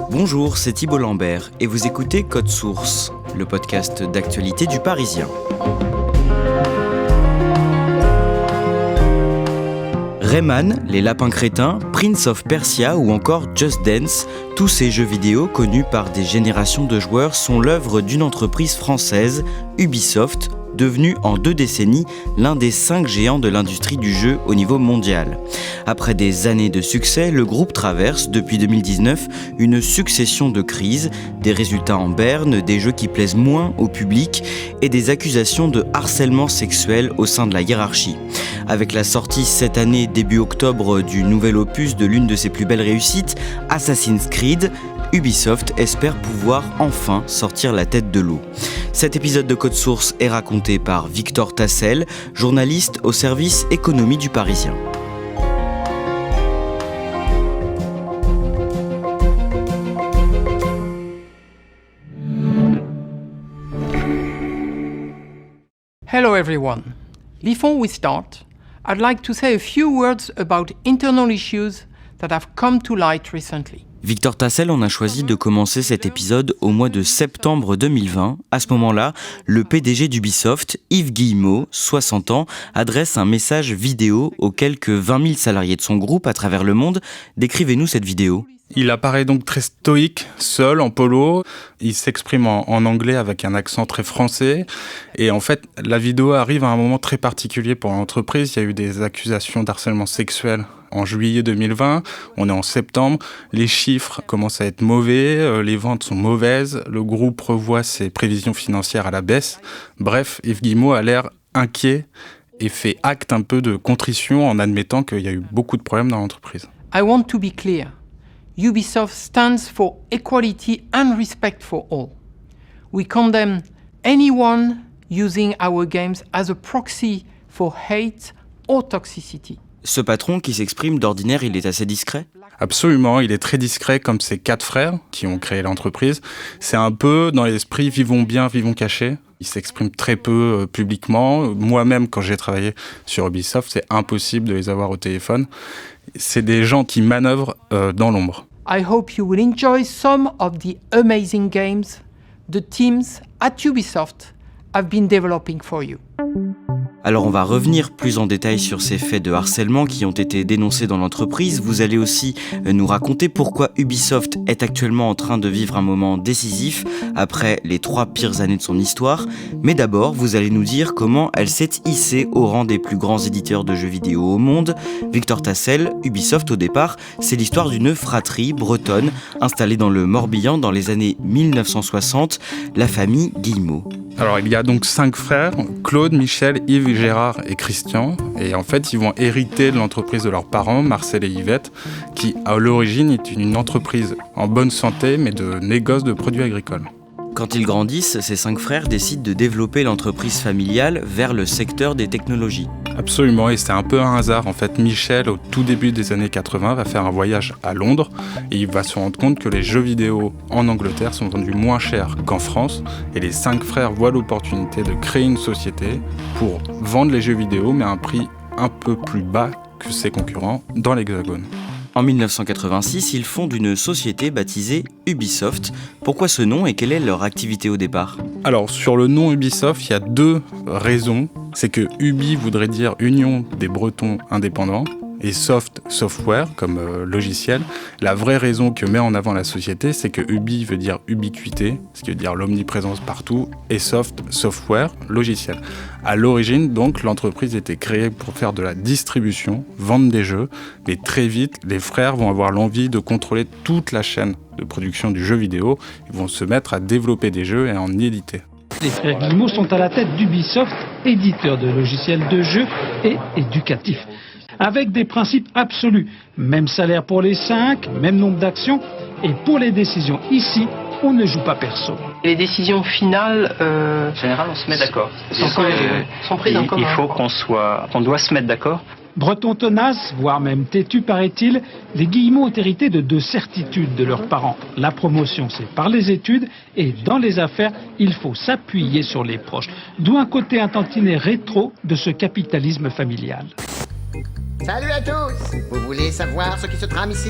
Bonjour, c'est Thibault Lambert et vous écoutez Code Source, le podcast d'actualité du Parisien. Rayman, les lapins crétins, Prince of Persia ou encore Just Dance, tous ces jeux vidéo connus par des générations de joueurs sont l'œuvre d'une entreprise française, Ubisoft, devenu en 2 décennies l'un des 5 géants de l'industrie du jeu au niveau mondial. Après des années de succès, le groupe traverse depuis 2019 une succession de crises, des résultats en berne, des jeux qui plaisent moins au public et des accusations de harcèlement sexuel au sein de la hiérarchie. Avec la sortie cette année, début octobre, du nouvel opus de l'une de ses plus belles réussites, Assassin's Creed, Ubisoft espère pouvoir enfin sortir la tête de l'eau. Cet épisode de Code Source est raconté par Victor Tassel, journaliste au service économie du Parisien. Hello everyone. Before we start, I'd like to say a few words about internal issues that have come to light recently. Victor Tassel, on a choisi de commencer cet épisode au mois de septembre 2020. À ce moment-là, le PDG d'Ubisoft, Yves Guillemot, 60 ans, adresse un message vidéo aux quelques 20 000 salariés de son groupe à travers le monde. Décrivez-nous cette vidéo. Il apparaît donc très stoïque, seul, en polo. Il s'exprime en anglais avec un accent très français. Et en fait, la vidéo arrive à un moment très particulier pour l'entreprise. Il y a eu des accusations d'harcèlement sexuel en juillet 2020. On est en septembre. Les chiffres commencent à être mauvais. Les ventes sont mauvaises. Le groupe revoit ses prévisions financières à la baisse. Bref, Yves Guillemot a l'air inquiet et fait acte un peu de contrition en admettant qu'il y a eu beaucoup de problèmes dans l'entreprise. I want to be clear. Ubisoft stands for equality and respect for all. We condemn anyone using our games as a proxy for hate or toxicity. Ce patron qui s'exprime d'ordinaire, il est assez discret ? Absolument, il est très discret comme ses 4 frères qui ont créé l'entreprise. C'est un peu dans l'esprit « vivons bien, vivons cachés ». Il s'exprime très peu publiquement. Moi-même, quand j'ai travaillé sur Ubisoft, c'est impossible de les avoir au téléphone. C'est des gens qui manœuvrent dans l'ombre. I hope you will enjoy some of the amazing games the teams at Ubisoft have been developing for you. Alors on va revenir plus en détail sur ces faits de harcèlement qui ont été dénoncés dans l'entreprise. Vous allez aussi nous raconter pourquoi Ubisoft est actuellement en train de vivre un moment décisif après les 3 pires années de son histoire. Mais d'abord, vous allez nous dire comment elle s'est hissée au rang des plus grands éditeurs de jeux vidéo au monde. Victor Tassel, Ubisoft au départ, c'est l'histoire d'une fratrie bretonne installée dans le Morbihan dans les années 1960, la famille Guillemot. Alors il y a donc 5 frères, Claude, Michel, Yves, Gérard et Christian. Et en fait, ils vont hériter de l'entreprise de leurs parents, Marcel et Yvette, qui à l'origine est une entreprise en bonne santé, mais de négoce de produits agricoles. Quand ils grandissent, ces 5 frères décident de développer l'entreprise familiale vers le secteur des technologies. Absolument, et c'est un peu un hasard. En fait, Michel, au tout début des années 80, va faire un voyage à Londres et il va se rendre compte que les jeux vidéo en Angleterre sont vendus moins cher qu'en France. Et les 5 frères voient l'opportunité de créer une société pour vendre les jeux vidéo, mais à un prix un peu plus bas que ses concurrents dans l'Hexagone. En 1986, ils fondent une société baptisée Ubisoft. Pourquoi ce nom et quelle est leur activité au départ ? Alors, sur le nom Ubisoft, il y a 2 raisons. C'est que Ubi voudrait dire Union des Bretons indépendants et soft, software, comme logiciel. La vraie raison que met en avant la société, c'est que Ubi veut dire ubiquité, ce qui veut dire l'omniprésence partout, et soft, software, logiciel. À l'origine, donc, l'entreprise était créée pour faire de la distribution, vendre des jeux, mais très vite, les frères vont avoir l'envie de contrôler toute la chaîne de production du jeu vidéo. Ils vont se mettre à développer des jeux et à en éditer. Les frères Guillemot sont à la tête d'Ubisoft, éditeur de logiciels de jeux et éducatif. Avec des principes absolus. Même salaire pour les 5, même nombre d'actions. Et pour les décisions ici, on ne joue pas perso. Les décisions finales, en général, on se met d'accord. sont prises en commun. Il faut qu'on doit se mettre d'accord. Breton tenace, voire même têtu paraît-il, les Guillemot ont hérité de 2 certitudes de leurs parents. La promotion, c'est par les études, et dans les affaires, il faut s'appuyer sur les proches. D'où un côté un tantinet rétro de ce capitalisme familial. Salut à tous! Vous voulez savoir ce qui se trame ici?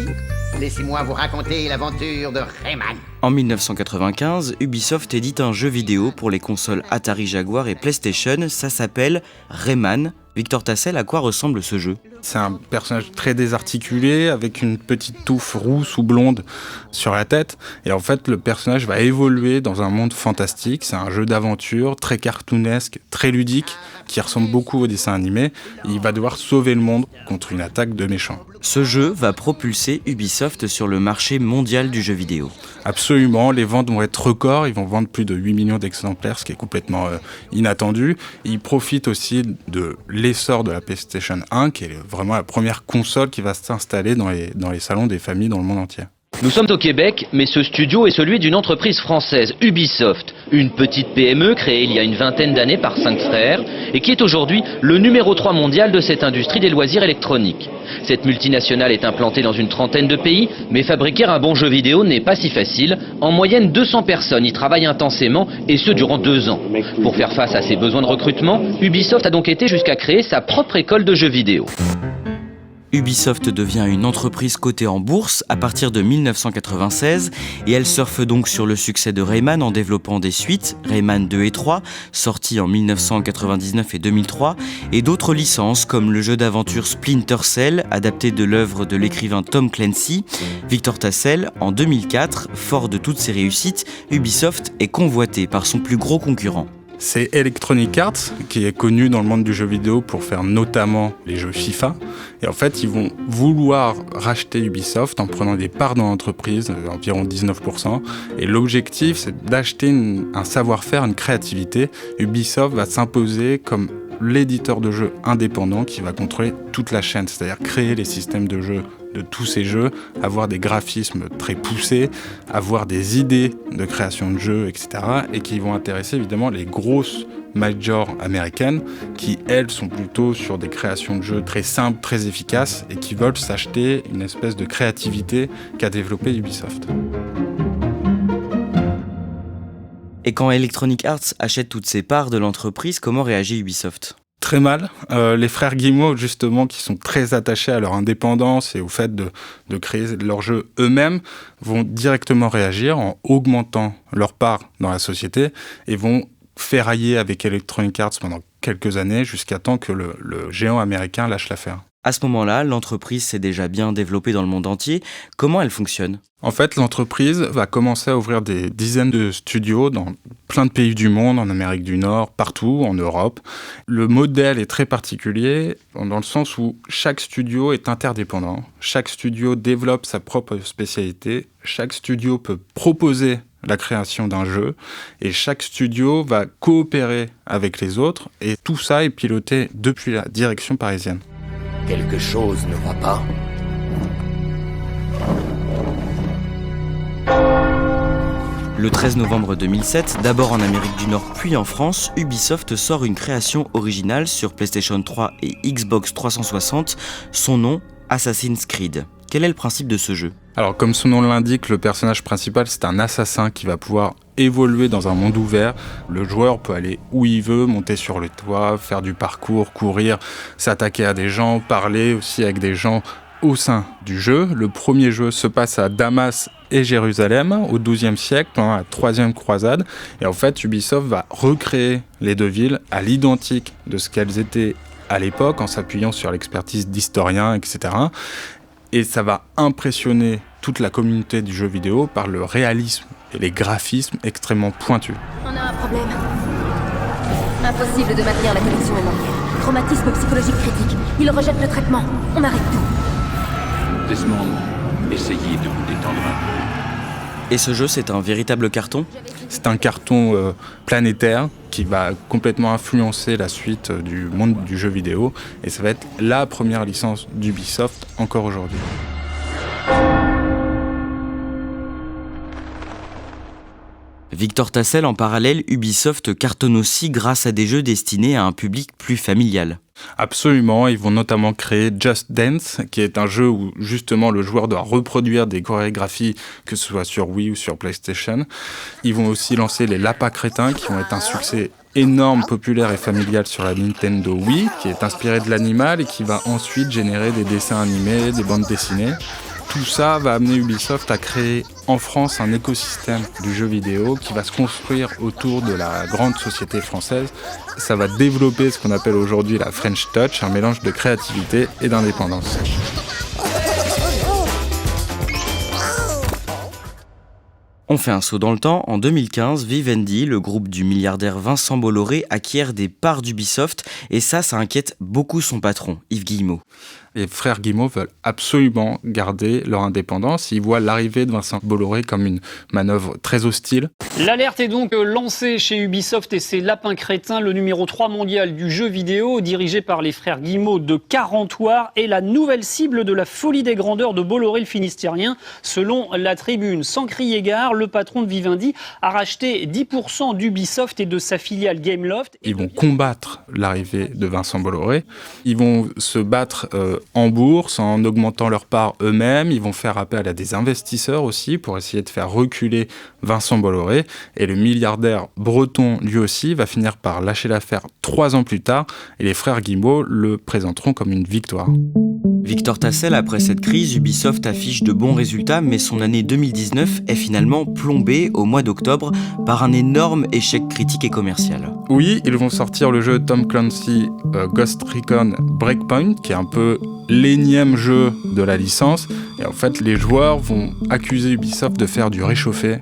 Laissez-moi vous raconter l'aventure de Rayman. En 1995, Ubisoft édite un jeu vidéo pour les consoles Atari Jaguar et PlayStation, ça s'appelle Rayman. Victor Tassel, à quoi ressemble ce jeu ? C'est un personnage très désarticulé, avec une petite touffe rousse ou blonde sur la tête. Et en fait, le personnage va évoluer dans un monde fantastique. C'est un jeu d'aventure très cartoonesque, très ludique, qui ressemble beaucoup au dessin animé. Il va devoir sauver le monde contre une attaque de méchants. Ce jeu va propulser Ubisoft sur le marché mondial du jeu vidéo. Absolument, les ventes vont être records, ils vont vendre plus de 8 millions d'exemplaires, ce qui est complètement inattendu. Ils profitent aussi de l'essor de la PlayStation 1, qui est vraiment la première console qui va s'installer dans les salons des familles dans le monde entier. Nous sommes au Québec, mais ce studio est celui d'une entreprise française, Ubisoft, une petite PME créée il y a une vingtaine d'années par 5 frères et qui est aujourd'hui le numéro 3 mondial de cette industrie des loisirs électroniques. Cette multinationale est implantée dans une trentaine de pays, mais fabriquer un bon jeu vidéo n'est pas si facile. En moyenne, 200 personnes y travaillent intensément et ce durant 2 ans. Pour faire face à ses besoins de recrutement, Ubisoft a donc été jusqu'à créer sa propre école de jeux vidéo. Ubisoft devient une entreprise cotée en bourse à partir de 1996 et elle surfe donc sur le succès de Rayman en développant des suites, Rayman 2 et 3, sortis en 1999 et 2003, et d'autres licences comme le jeu d'aventure Splinter Cell, adapté de l'œuvre de l'écrivain Tom Clancy. Victor Tassel, en 2004, fort de toutes ses réussites, Ubisoft est convoité par son plus gros concurrent. C'est Electronic Arts, qui est connu dans le monde du jeu vidéo pour faire notamment les jeux FIFA. Et en fait, ils vont vouloir racheter Ubisoft en prenant des parts dans l'entreprise, environ 19%. Et l'objectif, c'est d'acheter un savoir-faire, une créativité. Ubisoft va s'imposer comme l'éditeur de jeux indépendant qui va contrôler toute la chaîne, c'est-à-dire créer les systèmes de jeu de tous ces jeux, avoir des graphismes très poussés, avoir des idées de création de jeux, etc. et qui vont intéresser évidemment les grosses majors américaines qui, elles, sont plutôt sur des créations de jeux très simples, très efficaces et qui veulent s'acheter une espèce de créativité qu'a développée Ubisoft. Et quand Electronic Arts achète toutes ses parts de l'entreprise, comment réagit Ubisoft ? Très mal. Les frères Guillemot, justement, qui sont très attachés à leur indépendance et au fait de créer leurs jeux eux-mêmes, vont directement réagir en augmentant leur part dans la société et vont ferrailler avec Electronic Arts pendant quelques années jusqu'à temps que le géant américain lâche l'affaire. À ce moment-là, l'entreprise s'est déjà bien développée dans le monde entier. Comment elle fonctionne ? En fait, l'entreprise va commencer à ouvrir des dizaines de studios dans plein de pays du monde, en Amérique du Nord, partout, en Europe. Le modèle est très particulier dans le sens où chaque studio est interdépendant. Chaque studio développe sa propre spécialité. Chaque studio peut proposer la création d'un jeu et chaque studio va coopérer avec les autres et tout ça est piloté depuis la direction parisienne. Quelque chose ne va pas. Le 13 novembre 2007, d'abord en Amérique du Nord puis en France, Ubisoft sort une création originale sur PlayStation 3 et Xbox 360, son nom Assassin's Creed. Quel est le principe de ce jeu ? Alors comme son nom l'indique, le personnage principal c'est un assassin qui va pouvoir évoluer dans un monde ouvert. Le joueur peut aller où il veut, monter sur le toit, faire du parcours, courir, s'attaquer à des gens, parler aussi avec des gens au sein du jeu. Le premier jeu se passe à Damas et Jérusalem au XIIe siècle, pendant la troisième croisade. Et en fait, Ubisoft va recréer les deux villes à l'identique de ce qu'elles étaient à l'époque, en s'appuyant sur l'expertise d'historiens, etc. Et ça va impressionner toute la communauté du jeu vidéo par le réalisme et les graphismes extrêmement pointus. On a un problème. Impossible de maintenir la connexion mémorielle. Traumatisme psychologique critique. Il rejette le traitement. On arrête tout. Desmond, essayez de vous détendre un peu. Et ce jeu, c'est un véritable carton ? C'est un carton planétaire qui va complètement influencer la suite du monde du jeu vidéo. Et ça va être la première licence d'Ubisoft encore aujourd'hui. Victor Tassel, en parallèle, Ubisoft cartonne aussi grâce à des jeux destinés à un public plus familial. Absolument, ils vont notamment créer Just Dance, qui est un jeu où justement le joueur doit reproduire des chorégraphies, que ce soit sur Wii ou sur PlayStation. Ils vont aussi lancer les Lapins Crétins, qui vont être un succès énorme, populaire et familial sur la Nintendo Wii, qui est inspiré de l'animal et qui va ensuite générer des dessins animés, des bandes dessinées. Tout ça va amener Ubisoft à créer en France un écosystème du jeu vidéo qui va se construire autour de la grande société française. Ça va développer ce qu'on appelle aujourd'hui la French Touch, un mélange de créativité et d'indépendance. On fait un saut dans le temps. En 2015, Vivendi, le groupe du milliardaire Vincent Bolloré, acquiert des parts d'Ubisoft et ça inquiète beaucoup son patron, Yves Guillemot. Les frères Guillemot veulent absolument garder leur indépendance. Ils voient l'arrivée de Vincent Bolloré comme une manœuvre très hostile. L'alerte est donc lancée chez Ubisoft et ses lapins crétins. Le numéro 3 mondial du jeu vidéo, dirigé par les frères Guillemot de Carentoire, est la nouvelle cible de la folie des grandeurs de Bolloré le Finistérien. Selon la Tribune, sans crier gare, le patron de Vivendi a racheté 10% d'Ubisoft et de sa filiale Gameloft. Ils vont combattre l'arrivée de Vincent Bolloré. Ils vont se battre en bourse, en augmentant leur part eux-mêmes. Ils vont faire appel à des investisseurs aussi pour essayer de faire reculer Vincent Bolloré. Et le milliardaire breton, lui aussi, va finir par lâcher l'affaire 3 ans plus tard. Et les frères Guillemot le présenteront comme une victoire. Victor Tassel, après cette crise, Ubisoft affiche de bons résultats, mais son année 2019 est finalement plombée au mois d'octobre par un énorme échec critique et commercial. Oui, ils vont sortir le jeu Tom Clancy Ghost Recon Breakpoint, qui est un peu l'énième jeu de la licence. Et en fait, les joueurs vont accuser Ubisoft de faire du réchauffé,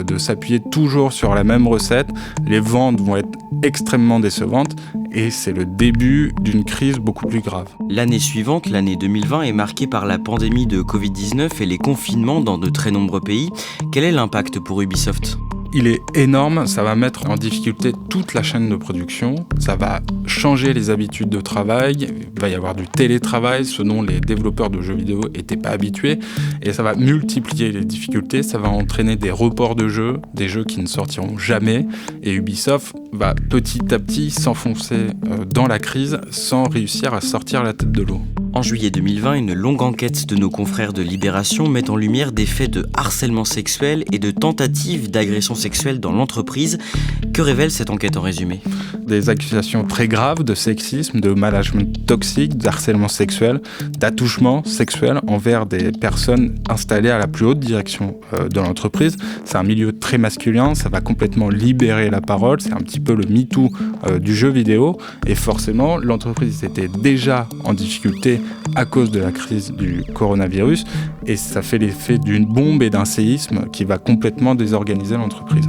de s'appuyer toujours sur la même recette. Les ventes vont être extrêmement décevantes et c'est le début d'une crise beaucoup plus grave. L'année suivante, l'année 2020, est marquée par la pandémie de Covid-19 et les confinements dans de très nombreux pays. Quel est l'impact pour Ubisoft ? Il est énorme, ça va mettre en difficulté toute la chaîne de production, ça va changer les habitudes de travail, il va y avoir du télétravail, ce dont les développeurs de jeux vidéo n'étaient pas habitués, et ça va multiplier les difficultés, ça va entraîner des reports de jeux, des jeux qui ne sortiront jamais, et Ubisoft va petit à petit s'enfoncer dans la crise sans réussir à sortir la tête de l'eau. En juillet 2020, une longue enquête de nos confrères de Libération met en lumière des faits de harcèlement sexuel et de tentatives d'agression sexuelle dans l'entreprise. Que révèle cette enquête en résumé ? Des accusations très graves de sexisme, de management toxique, d'harcèlement sexuel, d'attouchement sexuel envers des personnes installées à la plus haute direction de l'entreprise. C'est un milieu très masculin, ça va complètement libérer la parole, c'est un petit peu le MeToo du jeu vidéo. Et forcément, l'entreprise était déjà en difficulté à cause de la crise du coronavirus et ça fait l'effet d'une bombe et d'un séisme qui va complètement désorganiser l'entreprise.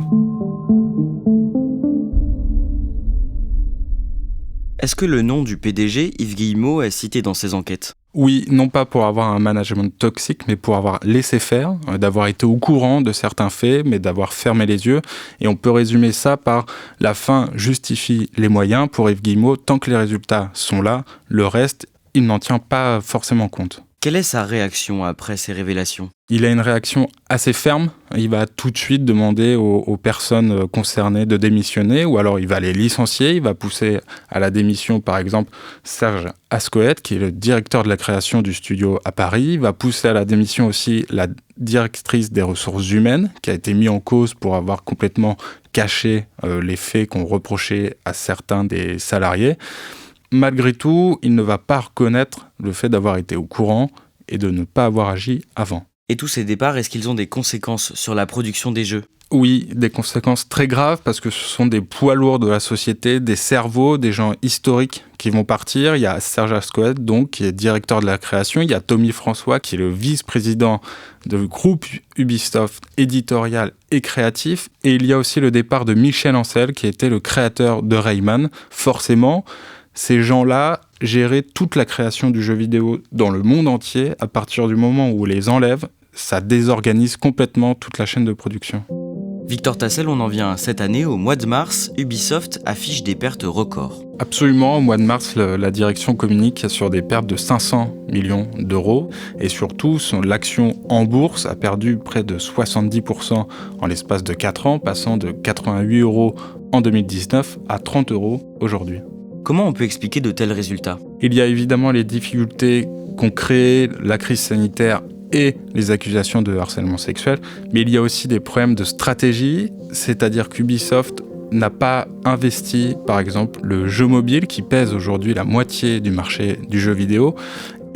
Est-ce que le nom du PDG, Yves Guillemot, est cité dans ces enquêtes ? Oui, non pas pour avoir un management toxique, mais pour avoir laissé faire, d'avoir été au courant de certains faits, mais d'avoir fermé les yeux. Et on peut résumer ça par la fin justifie les moyens. Pour Yves Guillemot, tant que les résultats sont là, le reste, il n'en tient pas forcément compte. Quelle est sa réaction après ces révélations ? Il a une réaction assez ferme. Il va tout de suite demander aux personnes concernées de démissionner ou alors il va les licencier. Il va pousser à la démission, par exemple, Serge Ascoët, qui est le directeur de la création du studio à Paris. Il va pousser à la démission aussi la directrice des ressources humaines, qui a été mise en cause pour avoir complètement caché les faits qu'on reprochait à certains des salariés. Malgré tout, il ne va pas reconnaître le fait d'avoir été au courant et de ne pas avoir agi avant. Et tous ces départs, est-ce qu'ils ont des conséquences sur la production des jeux ? Oui, des conséquences très graves parce que ce sont des poids lourds de la société, des cerveaux, des gens historiques qui vont partir. Il y a Serge Ascoët, donc, qui est directeur de la création. Il y a Tommy François, qui est le vice-président du groupe Ubisoft éditorial et créatif. Et il y a aussi le départ de Michel Ancel, qui était le créateur de Rayman. Forcément, ces gens-là géraient toute la création du jeu vidéo dans le monde entier. À partir du moment où on les enlève, ça désorganise complètement toute la chaîne de production. Victor Tassel, on en vient cette année, au mois de mars, Ubisoft affiche des pertes records. Absolument, au mois de mars, la direction communique sur des pertes de 500 millions d'euros et surtout, l'action en bourse a perdu près de 70% en l'espace de 4 ans, passant de 88 € en 2019 à 30 € aujourd'hui. Comment on peut expliquer de tels résultats ? Il y a évidemment les difficultés qu'ont créées la crise sanitaire et les accusations de harcèlement sexuel, mais il y a aussi des problèmes de stratégie, c'est-à-dire qu'Ubisoft n'a pas investi, par exemple, le jeu mobile qui pèse aujourd'hui la moitié du marché du jeu vidéo.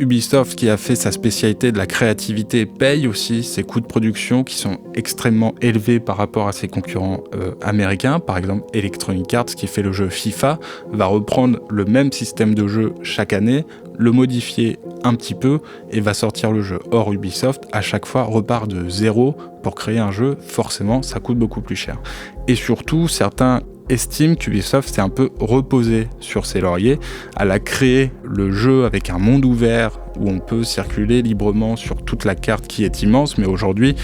Ubisoft, qui a fait sa spécialité de la créativité, paye aussi ses coûts de production qui sont extrêmement élevés par rapport à ses concurrents américains. Par exemple, Electronic Arts, qui fait le jeu FIFA, va reprendre le même système de jeu chaque année, le modifier un petit peu et va sortir le jeu. Or, Ubisoft, à chaque fois, repart de zéro pour créer un jeu. Forcément, ça coûte beaucoup plus cher. Et surtout, certains estime qu'Ubisoft s'est un peu reposé sur ses lauriers. Elle a créé le jeu avec un monde ouvert où on peut circuler librement sur toute la carte qui est immense, mais aujourd'hui,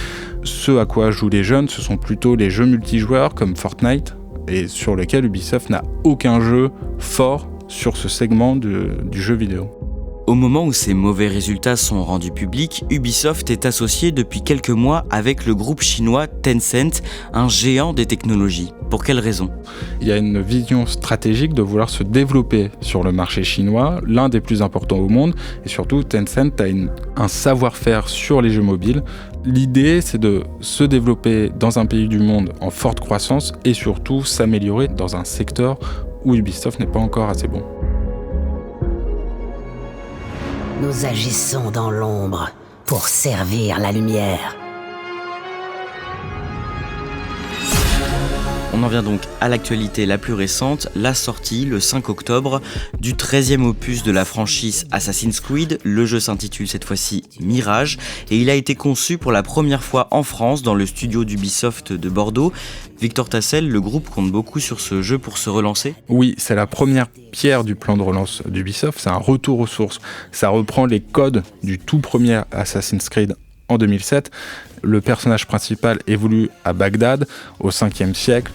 ce à quoi jouent les jeunes, ce sont plutôt les jeux multijoueurs comme Fortnite, et sur lesquels Ubisoft n'a aucun jeu fort sur ce segment du jeu vidéo. Au moment où ces mauvais résultats sont rendus publics, Ubisoft est associé depuis quelques mois avec le groupe chinois Tencent, un géant des technologies. Pour quelles raisons ? Il y a une vision stratégique de vouloir se développer sur le marché chinois, l'un des plus importants au monde, et surtout Tencent a un savoir-faire sur les jeux mobiles. L'idée, c'est de se développer dans un pays du monde en forte croissance et surtout s'améliorer dans un secteur où Ubisoft n'est pas encore assez bon. Nous agissons dans l'ombre pour servir la lumière. On en vient donc à l'actualité la plus récente, la sortie le 5 octobre du 13e opus de la franchise Assassin's Creed. Le jeu s'intitule cette fois-ci Mirage et il a été conçu pour la première fois en France dans le studio d'Ubisoft de Bordeaux. Victor Tassel, le groupe compte beaucoup sur ce jeu pour se relancer ? Oui, c'est la première pierre du plan de relance d'Ubisoft, c'est un retour aux sources. Ça reprend les codes du tout premier Assassin's Creed en 2007. Le personnage principal évolue à Bagdad au 5e siècle.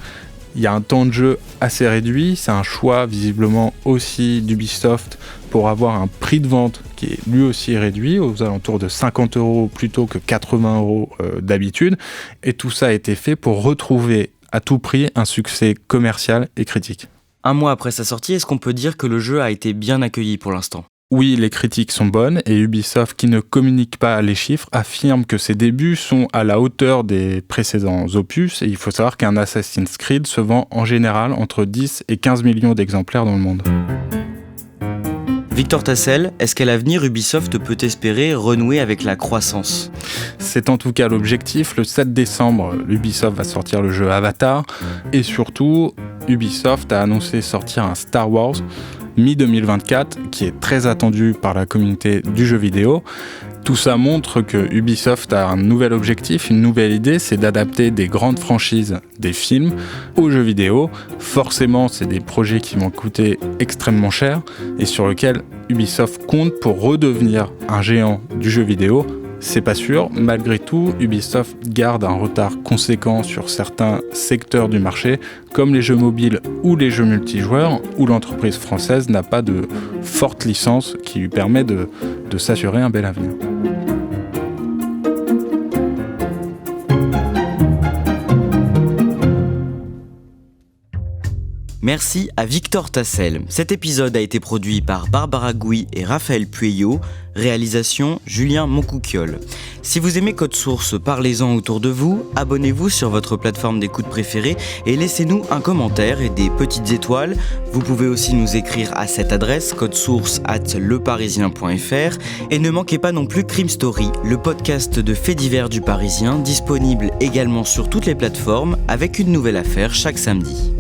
Il y a un temps de jeu assez réduit, c'est un choix visiblement aussi d'Ubisoft pour avoir un prix de vente qui est lui aussi réduit, aux alentours de 50 € plutôt que 80 € d'habitude. Et tout ça a été fait pour retrouver à tout prix un succès commercial et critique. Un mois après sa sortie, est-ce qu'on peut dire que le jeu a été bien accueilli pour l'instant ? Oui, les critiques sont bonnes et Ubisoft, qui ne communique pas les chiffres, affirme que ses débuts sont à la hauteur des précédents opus. Et il faut savoir qu'un Assassin's Creed se vend en général entre 10 et 15 millions d'exemplaires dans le monde. Victor Tassel, est-ce qu'à l'avenir Ubisoft peut espérer renouer avec la croissance ? C'est en tout cas l'objectif. Le 7 décembre, Ubisoft va sortir le jeu Avatar et surtout, Ubisoft a annoncé sortir un Star Wars mi-2024 qui est très attendu par la communauté du jeu vidéo. Tout ça montre que Ubisoft a un nouvel objectif, une nouvelle idée, c'est d'adapter des grandes franchises, des films, aux jeux vidéo. Forcément, c'est des projets qui vont coûter extrêmement cher et sur lesquels Ubisoft compte pour redevenir un géant du jeu vidéo. C'est pas sûr, malgré tout, Ubisoft garde un retard conséquent sur certains secteurs du marché, comme les jeux mobiles ou les jeux multijoueurs, où l'entreprise française n'a pas de forte licence qui lui permet de s'assurer un bel avenir. Merci à Victor Tassel. Cet épisode a été produit par Barbara Gouy et Raphaël Pueyo. Réalisation Julien Moncouquiol. Si vous aimez Code Source, parlez-en autour de vous, abonnez-vous sur votre plateforme d'écoute préférée et laissez-nous un commentaire et des petites étoiles. Vous pouvez aussi nous écrire à cette adresse codesource@leparisien.fr et ne manquez pas non plus Crime Story, le podcast de faits divers du Parisien, disponible également sur toutes les plateformes avec une nouvelle affaire chaque samedi.